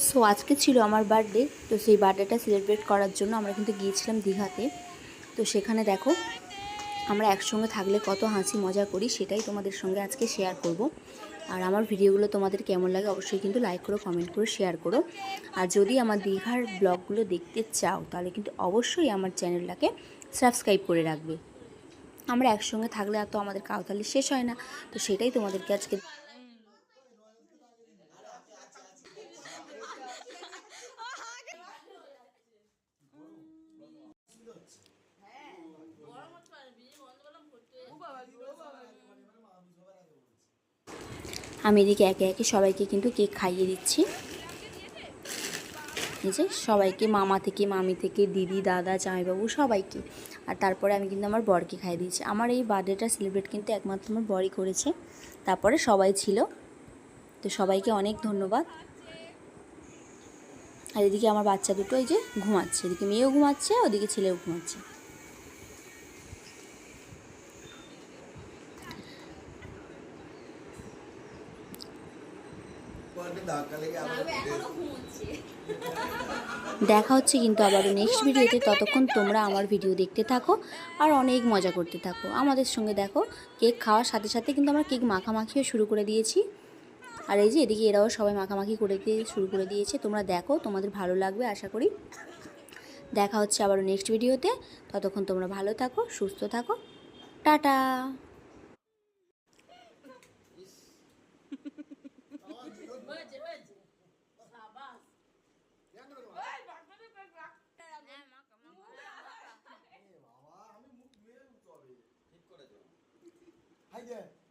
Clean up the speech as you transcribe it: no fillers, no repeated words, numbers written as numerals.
So আজকে ছিল আমার বার্থডে, তো সেই বার্থডেটা সেলিব্রেট করার জন্য আমরা কিন্তু গিয়েছিলাম দীঘাতে। তো সেখানে দেখো আমরা একসঙ্গে থাকলে কত হাসি মজা করি, সেটাই তোমাদের সঙ্গে আজকে শেয়ার করব। আর আমার ভিডিওগুলো তোমাদের কেমন লাগে অবশ্যই কিন্তু লাইক করো, কমেন্ট করো, শেয়ার করো। আর যদি আমার দীঘার ব্লগগুলো দেখতে চাও তাহলে কিন্তু অবশ্যই আমার চ্যানেলটাকে সাবস্ক্রাইব করে রাখবে। আমরা একসঙ্গে থাকলে আর তো আমাদের কাউতালি শেষ হয় না, তো সেটাই তোমাদেরকে আজকে আমি এদিকে একে একে সবাইকে কিন্তু কেক খাইয়ে দিচ্ছি। এই যে সবাইকে, মামা থেকে, মামি থেকে, দিদি, দাদা, জামাইবাবু সবাইকে। আর তারপরে আমি কিন্তু আমার বরকে খাইয়ে দিয়েছি। আমার এই বার্থডেটা সেলিব্রেট কিন্তু একমাত্র আমার বরই করেছে, তারপরে সবাই ছিল। তো সবাইকে অনেক ধন্যবাদ। আর এদিকে আমার বাচ্চা দুটো এই যে ঘুমাচ্ছে, এদিকে মেয়েও ঘুমাচ্ছে, ওদিকে ছেলেও ঘুমাচ্ছে। দেখা হচ্ছে কিন্তু আবারও নেক্সট ভিডিওতে। ততক্ষণ তোমরা আমার ভিডিও দেখতে থাকো আর অনেক মজা করতে থাকো আমাদের সঙ্গে। দেখো কেক খাওয়ার সাথে সাথে কিন্তু আমরা কেক মাখামাখিও শুরু করে দিয়েছি। আর এই যে এদিকে এরাও সবাই মাখামাখি করে শুরু করে দিয়েছে। তোমরা দেখো, তোমাদের ভালো লাগবে আশা করি। দেখা হচ্ছে আবারও নেক্সট ভিডিওতে। ততক্ষণ তোমরা ভালো থাকো, সুস্থ থাকো, টাটা। Haydi.